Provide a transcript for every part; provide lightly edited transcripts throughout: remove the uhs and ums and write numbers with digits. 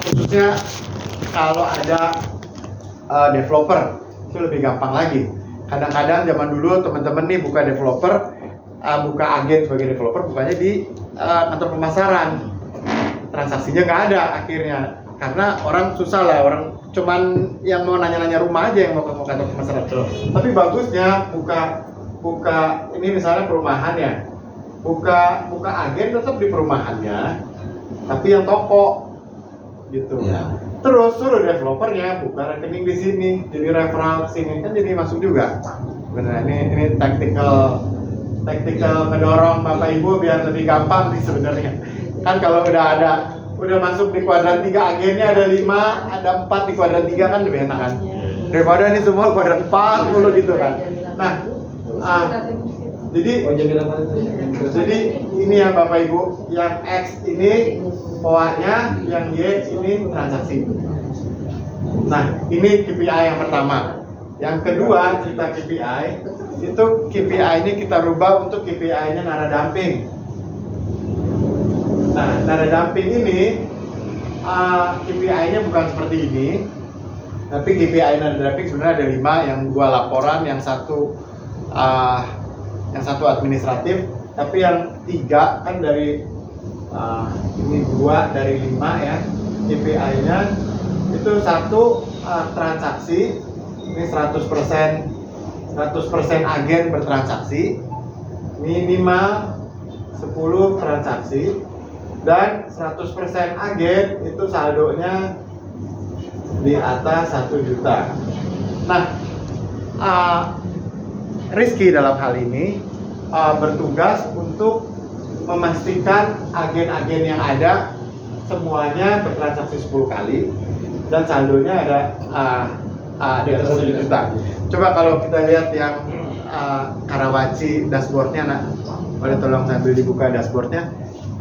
khususnya kalau ada developer itu lebih gampang lagi. Kadang-kadang zaman dulu teman-teman nih buka developer, buka agen sebagai developer, bukannya di kantor pemasaran. Transaksinya nggak ada akhirnya, karena orang susah lah, orang cuman yang mau nanya-nanya rumah aja yang mau ke kantor pemasaran. Tapi bagusnya buka ini misalnya perumahan ya, buka agen tetap di perumahannya, tapi yang toko gitu. Ya. Terus suruh developernya buka rekening di sini, jadi referral ke sini kan jadi masuk juga. Benar, ini tactical mendorong Bapak Ibu biar lebih gampang sih sebenarnya. Kan kalau udah masuk di kuadran 3 agennya ada 5, ada 4 di kuadran 3 kan lebih enak kan. Daripada ini semua kuadran 40 gitu kan. Nah, jadi ini yang Bapak Ibu, yang X ini OA-nya, yang Y ini transaksi. Nah, ini KPI yang pertama. Yang kedua, kita KPI, itu KPI ini kita rubah untuk KPI-nya nara damping. Nah, nara damping ini KPI-nya bukan seperti ini, tapi KPI nara damping sebenarnya ada 5, yang 2 laporan, yang satu administratif, tapi yang 3 kan dari ini 2 dari 5 ya. KPI-nya itu 1 transaksi, ini 100% agen bertransaksi, minimal 10 transaksi, dan 100% agen itu saldonya di atas 1 juta. Nah, Rizky dalam hal ini bertugas untuk memastikan agen-agen yang ada semuanya bertransaksi 10 kali dan saldonya ada di atas 1 juta. Coba kalau kita lihat yang Karawaci dashboardnya, nak, boleh tolong sambil dibuka dashboardnya,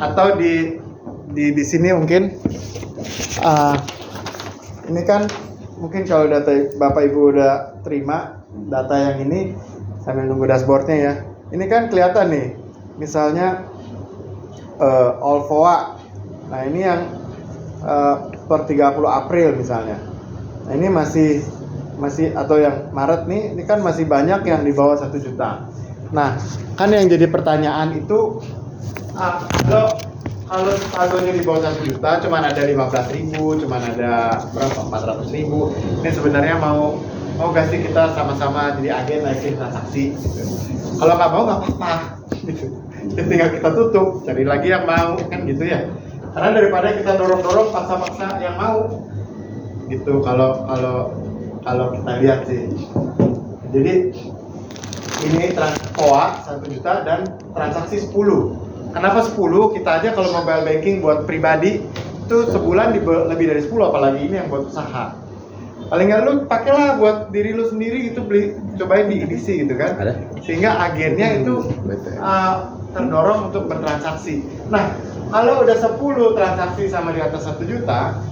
atau di sini mungkin ini kan mungkin kalau data Bapak Ibu udah terima data yang ini sambil nunggu dashboardnya ya. Ini kan kelihatan nih, misalnya all FOA. Nah ini yang per 30 April misalnya. Nah ini masih atau yang Maret nih, ini kan masih banyak yang di bawah 1 juta. Nah kan yang jadi pertanyaan itu kalau saldonya di bawah 1 juta cuman ada 15.000, cuman ada berapa, 400.000. Ini sebenarnya mau gak sih kita sama-sama jadi agen naikin transaksi gitu. Kalau nggak mau nggak apa-apa gitu. Tinggal kita tutup, cari lagi yang mau kan gitu ya. Karena daripada kita dorong-dorong paksa-paksa yang mau gitu. Kalau kita lihat sih. Jadi ini OA 1 juta dan transaksi 10. Kenapa 10? Kita aja kalau mobile banking buat pribadi itu sebulan lebih dari 10, apalagi ini yang buat usaha. Paling nggak lu pakailah buat diri lu sendiri gitu, cobain di edisi gitu kan. Sehingga agennya itu terdorong untuk bertransaksi. Nah, kalau udah 10 transaksi sama di atas 1 juta,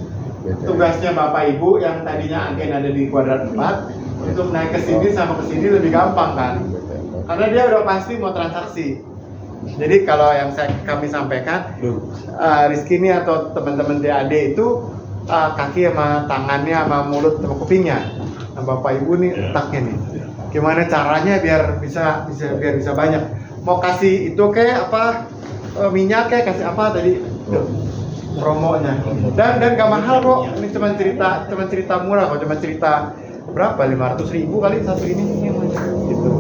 tugasnya Bapak Ibu yang tadinya agen ada di kuadran 4 untuk naik ke sini sama ke sini lebih gampang kan. Karena dia udah pasti mau transaksi. Jadi kalau yang kami sampaikan, Rizky ini atau teman-teman DAD itu kaki sama tangannya sama mulut sama kupingnya. Nah, Bapak Ibu nih otaknya nih. Gimana caranya biar bisa banyak? Mau kasih itu kayak apa? Minyak kayak kasih apa tadi? Promonya. Dan gak mahal kok. Ini cuma cerita murah kok, cuma cerita berapa? 500.000 kali satu ini gitu.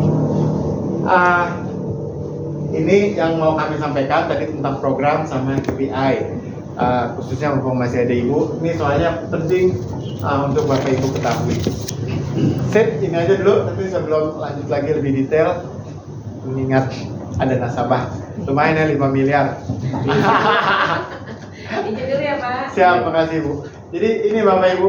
Ini yang mau kami sampaikan tadi tentang program sama KPI. Khususnya mumpung masih ada Ibu, ini soalnya penting untuk Bapak Ibu ketahui. Sip, ini aja dulu, tapi sebelum lanjut lagi lebih detail, mengingat ada nasabah, lumayan ya 5 miliar. Izin dulu ya Pak. Siap, makasih Bu. Jadi ini Bapak Ibu,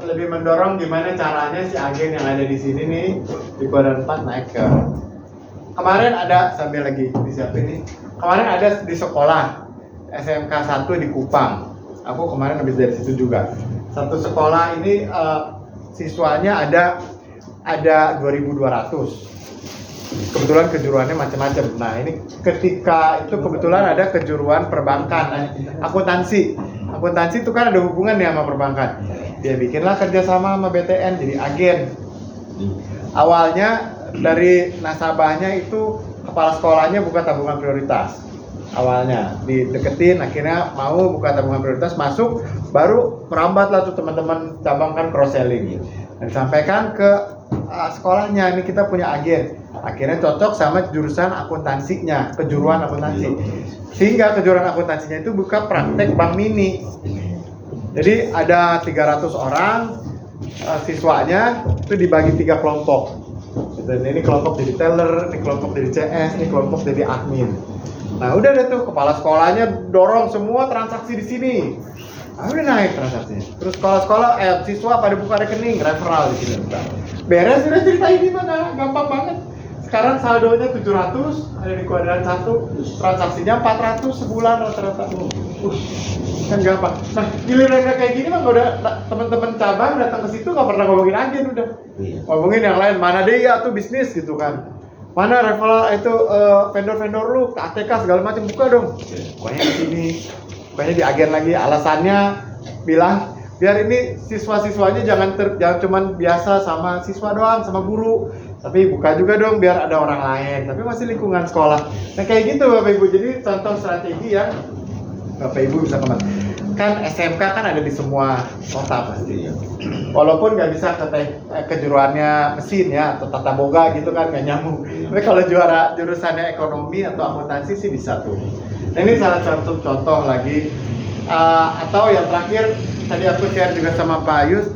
lebih mendorong gimana caranya si agen yang ada di sini nih di kuadran 4 naik ke. Kemarin ada, sambil lagi disiapin nih. Kemarin ada di sekolah SMK 1 di Kupang. Aku kemarin habis dari situ juga. Satu sekolah ini siswanya ada 2.200. kebetulan kejuruannya macam-macam. Nah ini ketika itu kebetulan ada kejuruan perbankan, akuntansi itu kan ada hubungan ya sama perbankan. Dia bikinlah kerjasama sama BTN jadi agen. Awalnya dari nasabahnya itu kepala sekolahnya buka tabungan prioritas. Awalnya dideketin, akhirnya mau buka tabungan prioritas, masuk, baru merambat lah tuh teman-teman cabang kan cross selling. Dan disampaikan ke sekolahnya, ini kita punya agen. Akhirnya cocok sama jurusan akuntansinya, kejuruan akuntansi. Sehingga kejuruan akuntansinya itu buka praktek bank mini. Jadi ada 300 orang siswanya itu dibagi 3 kelompok. Dan ini kelompok jadi teller, ini kelompok jadi CS, ini kelompok jadi admin. Nah udah deh tuh kepala sekolahnya dorong semua transaksi di sini. Nah, udah naik transaksinya. Terus sekolah-sekolah siswa pada buka rekening, referral di sini. Beres udah cerita ini mana gampang banget. Sekarang saldonya 700, ada di kuadran 1, transaksinya 400 sebulan rata-rata. Kan gampang. Nah, giliran kayak gini mah udah teman-teman cabang datang ke situ nggak pernah ngomongin agen udah. Ngomongin yang lain, mana deh ya tuh bisnis gitu kan. Mana referral itu vendor-vendor lu, ke ATK segala macam buka dong. Pokoknya di sini, pokoknya di agen lagi. Alasannya bilang biar ini siswa-siswanya jangan cuman biasa sama siswa doang, sama guru. Tapi buka juga dong biar ada orang lain, tapi masih lingkungan sekolah. Nah kayak gitu Bapak Ibu, jadi contoh strategi yang Bapak Ibu bisa kembali. Kan SMK kan ada di semua kota pasti. Walaupun nggak bisa kejuruannya mesin ya atau tata boga gitu kan nggak nyambung. Tapi kalau jurusannya ekonomi atau akuntansi sih bisa tuh. Nah, ini salah satu contoh lagi. Atau yang terakhir tadi aku share juga sama Pak Ayus.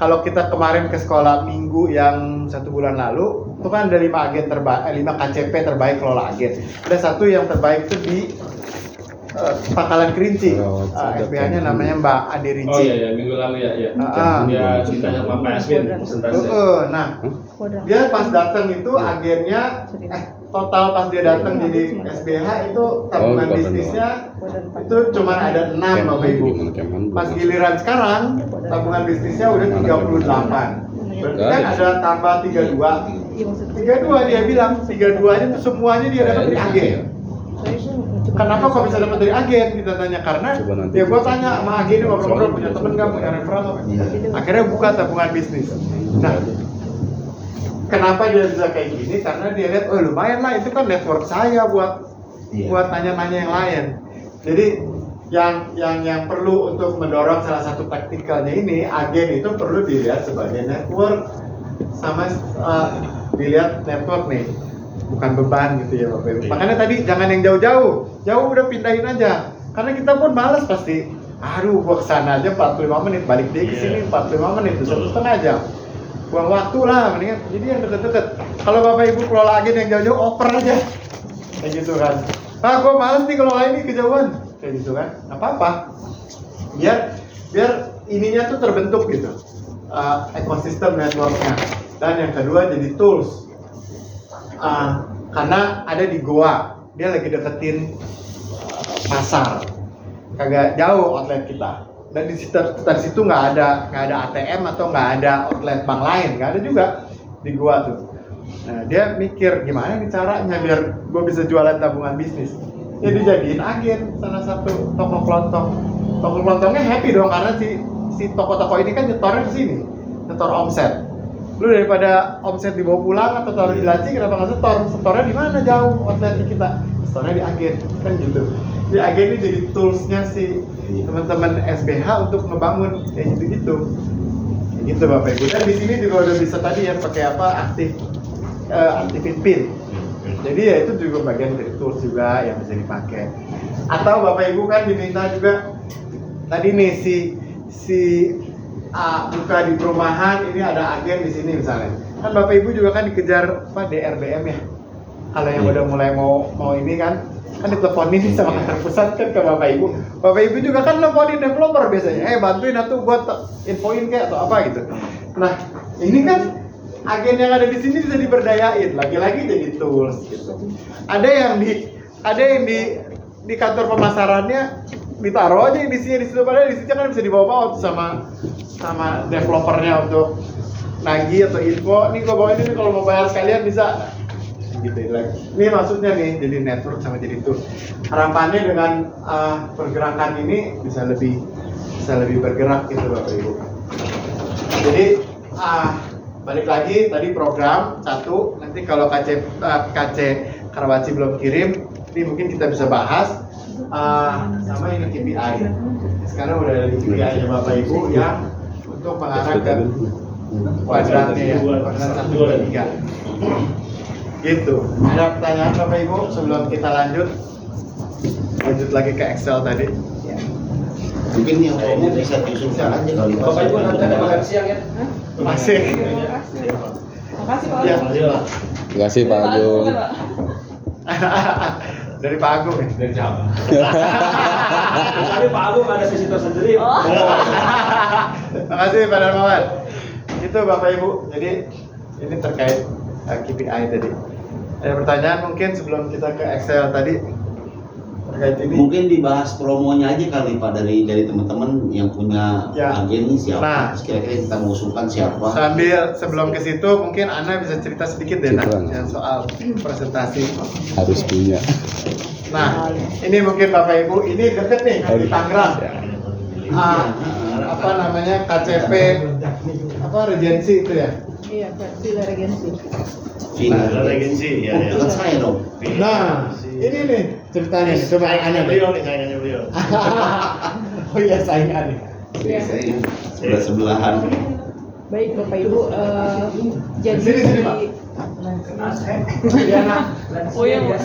Kalau kita kemarin ke sekolah minggu yang 1 bulan lalu, itu kan ada 5 agen terbaik, 5 KCP terbaik kelola agen. Ada 1 yang terbaik itu di Pangkalan Kerinci. SBH-nya namanya Mbak Ade Rinci. Oh iya, minggu lalu ya. Dia ceritanya sama Pak Aswin presentasi. Nah, dia pas datang itu agennya total pas dia datang jadi SBH itu tabungan bisnisnya itu cuma ada 6 Bapak Ibu. Pas giliran sekarang tabungan bisnisnya udah 38. Berarti kan ada tambah 32. 32 dia bilang 32-nya itu semuanya dia dapat dari agen. Kenapa kok bisa dapat dari agen? Kita tanya karena ya gue tanya sama agen ngobrol-ngobrol punya temen nggak punya referral apa? Akhirnya buka tabungan bisnis. Nah, kenapa dia bisa kayak gini? Karena dia lihat, oh lumayan lah itu kan network saya buat nanya-nanya yang lain. Jadi yang perlu untuk mendorong salah satu taktikalnya ini agen itu perlu dilihat sebagai network sama dilihat network nih. Bukan beban gitu ya Bapak Ibu. Makanya tadi jangan yang jauh-jauh udah pindahin aja. Karena kita pun malas pasti. Aduh, gua kesana aja 45 menit, balik dia ke sini 45 menit, 1,5 jam. Buang waktu lah, mendingan. Jadi yang deket-deket. Kalau Bapak Ibu kelola agen yang jauh-jauh, oper aja. Kayak gitu kan. Gua malas nih kelola ini kejauhan. Kayak gitu kan. Nggak apa-apa. Biar ininya tuh terbentuk gitu. Ekosistem networknya. Dan yang kedua jadi tools. Karena ada di Goa, dia lagi deketin pasar, kagak jauh outlet kita. Dan di situ nggak ada ATM atau nggak ada outlet bank lain, nggak ada juga di Goa tuh. Nah, dia mikir gimana nih caranya biar gue bisa jualan tabungan bisnis. Ya dijadiin agen salah satu toko kelontong. Toko kelontongnya happy dong karena si toko-toko ini kan nyetornya ke sini, nyetor omset. Lu daripada omset dibawa pulang atau taruh di laci kenapa nggak setor? Setornya di mana jauh outletnya kita? Setornya di agen kan gitu. Di agen ini jadi toolsnya si teman-teman SBH untuk ngebangun kayak gitu. Kayak gitu Bapak Ibu. Dan di sini juga udah bisa tadi ya pakai apa aktifin PIN. Jadi ya itu juga bagian dari tools juga yang bisa dipakai. Atau Bapak Ibu kan diminta juga tadi nih si buka di perumahan ini ada agen di sini misalnya. Kan Bapak Ibu juga kan dikejar DRBM ya. Kalau yang udah mulai mau ini kan diteleponin sama kantor pusat kan ke Bapak Ibu. Bapak Ibu juga kan teleponin developer biasanya. Bantuin atuh buat infoin kayak atau apa gitu. Nah, ini kan agen yang ada di sini bisa diberdayain. Lagi-lagi jadi tools gitu. Ada yang di kantor pemasarannya ditaruh aja di situ padahal di situ kan bisa dibawa sama developernya untuk nagih atau info nih gue bawa ini nih kalau mau bayar sekalian bisa gitu. Ini maksudnya nih, jadi network sama jadi tool. Harapannya dengan pergerakan ini bisa lebih bergerak gitu Bapak Ibu. Jadi balik lagi tadi program satu, nanti kalau KC Karawaci belum kirim, ini mungkin kita bisa bahas sama ini KPI. Sekarang udah ada KPI-nya Bapak Ibu yang untuk mengarah ke kuadrannya ya, kuadran 1, 2, 3. Gitu. Ada pertanyaan Bapak Ibu sebelum kita lanjut lagi ke Excel tadi? Mungkin yang umum bisa diusulkan aja kalau Bapak Ibu nanti ada makan siang ya? Masih. Makasih Pak. Ya. Terima kasih Pak Agung. Dari Pak Agung ya? Dari Jawa. Tapi Pak Agung ada sisi tersendiri. Makasih Pak Darmawan. Itu Bapak Ibu. Jadi ini terkait KPI tadi. Ada pertanyaan mungkin sebelum kita ke Excel tadi terkait ini? Mungkin dibahas promonya aja kali Pak dari teman-teman yang punya Ya. agen ini siapa? Nah. Terus kira-kira kita mengusulkan siapa? Sambil sebelum ke situ mungkin Ana bisa cerita sedikit deh Nak, Cerita. yang soal presentasi. Harus punya. Nah, ini mungkin Bapak Ibu, ini deket nih di Tangerang. Apa namanya KCP apa Regency itu ya? Iya, Villa Regency. Villa Regency, ya, ya. Bukan saya dong. Nah, ini nih ceritanya nih, coba Ana deh. nih, saingannya beliau. Oh iya saingan nih. Iya. Saya sebelah-sebelahan. Baik Bapak Ibu, jadi Sini, Pak. Iya Nak. Oh iya Pak.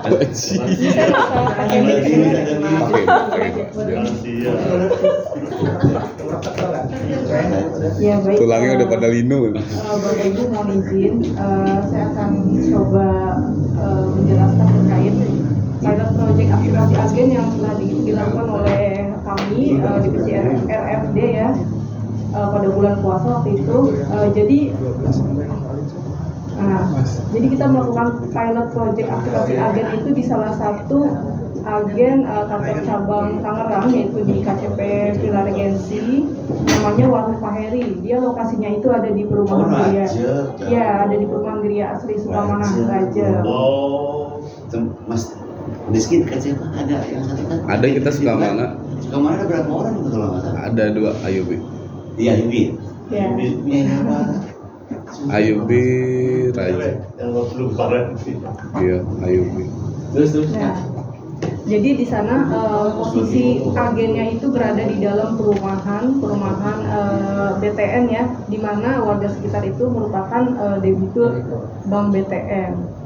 Wajib. Bisa pakai mic ya baik. Tulangnya udah pada linu. Bapak Ibu mohon izin, saya akan coba menjelaskan terkait pilot project aktivasi agen yang telah dilakukan oleh kami divisi RFD ya pada bulan puasa waktu itu. Jadi kita melakukan pilot project aktivasi agen itu di salah satu agen kantor cabang Tangerang, yaitu di KCP Villa Regency, namanya Warung Pak Heri. Dia lokasinya itu ada di perumahan Gria. Ya, ada di perumahan Gria Asri Sukamana Raja. Oh. Mas Rizky dekat siapa? Ada yang satu kan? Ada kita suka mana? Sukamana ada berapa orang itu kalau nggak salah? Ada 2 Ayubi. Iya, Yubi. Ya. Punya apa? Ayubi Raja. Yang belum parah. Iya, Ayubi. Terus. Nah, jadi di sana posisi agennya itu berada di dalam perumahan BTN ya, di mana warga sekitar itu merupakan debitur Bank BTN.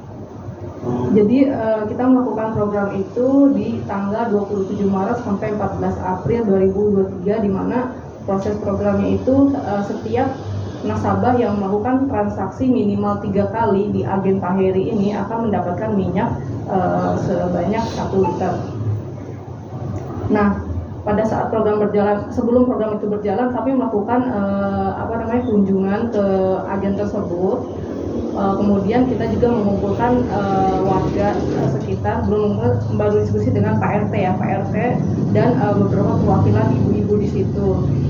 Jadi kita melakukan program itu di tanggal 27 Maret sampai 14 April 2023, di mana proses programnya itu setiap nasabah yang melakukan transaksi minimal 3 kali di agen Pak Heri ini akan mendapatkan minyak sebanyak 1 liter. Nah, pada saat program berjalan, sebelum program itu berjalan, kami melakukan kunjungan ke agen tersebut. Kemudian kita juga mengumpulkan warga sekitar, baru diskusi dengan Pak RT ya, Pak RT dan beberapa perwakilan ibu-ibu di situ.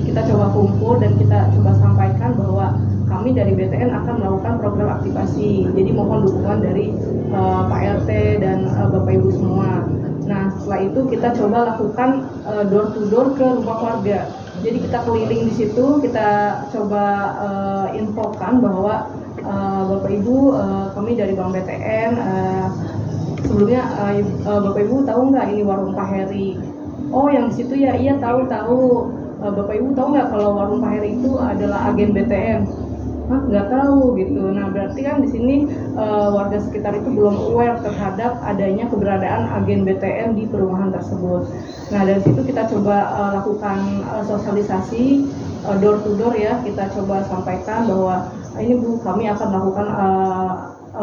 Kita coba kumpul dan kita coba sampaikan bahwa kami dari BTN akan melakukan program aktivasi. Jadi mohon dukungan dari Pak RT dan Bapak Ibu semua. Nah, setelah itu kita coba lakukan door to door ke rumah warga. Jadi kita keliling di situ, kita coba infokan bahwa Bapak Ibu, kami dari Bank BTN. Sebelumnya Bapak Ibu tahu nggak ini Warung Pak Heri? Oh, yang di situ ya, iya tahu. Bapak Ibu tahu nggak kalau Warung Pak Heri itu adalah agen BTN? Hah, nggak tahu gitu. Nah, berarti kan di sini warga sekitar itu belum aware terhadap adanya keberadaan agen BTN di perumahan tersebut. Nah, dari situ kita coba lakukan sosialisasi door to door ya. Kita coba sampaikan bahwa ini Bu, kami akan melakukan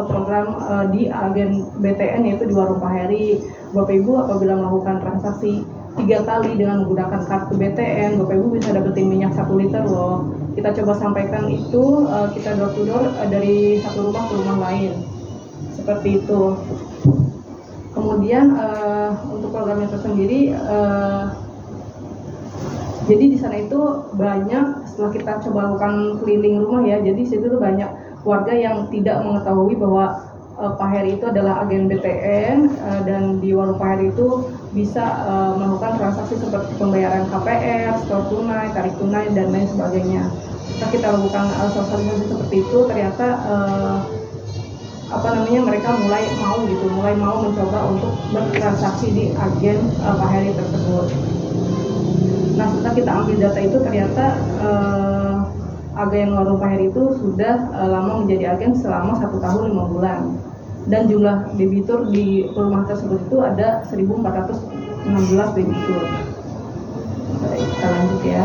program di agen BTN yaitu di Warung Pak Heri. Bapak Ibu apabila melakukan transaksi 3 kali dengan menggunakan kartu BTN, Bapak Ibu bisa dapetin minyak 1 liter loh. Kita coba sampaikan itu, kita door to door dari satu rumah ke rumah lain, seperti itu. Kemudian untuk program itu sendiri, jadi di sana itu banyak, setelah kita coba lakukan keliling rumah ya, jadi situ tuh banyak warga yang tidak mengetahui bahwa Pak Heri itu adalah agen BTN dan di warung Pak Heri itu bisa melakukan transaksi seperti pembayaran KPR, store tunai, tarik tunai dan lain sebagainya. Setelah kita lakukan sosialisasi seperti itu, ternyata mereka mulai mau mencoba untuk bertransaksi di agen Pak Heri tersebut. Nah, setelah kita ambil data itu ternyata agen warung Pak Heri itu sudah lama menjadi agen selama 1 tahun 5 bulan. Dan jumlah debitur di perumahan tersebut itu ada 1.416 debitur. Baik, kita lanjut ya.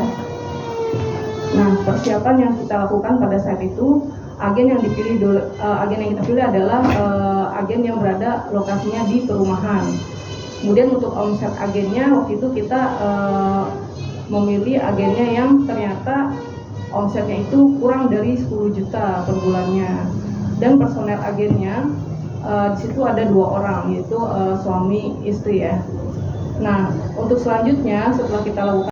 Nah, persiapan yang kita lakukan pada saat itu, agen yang kita pilih adalah agen yang berada lokasinya di perumahan. Kemudian untuk omset agennya waktu itu kita memilih agennya yang ternyata omsetnya itu kurang dari 10 juta per bulannya. Dan personel agennya di situ ada 2 orang, yaitu suami istri ya. Nah, untuk selanjutnya setelah kita lakukan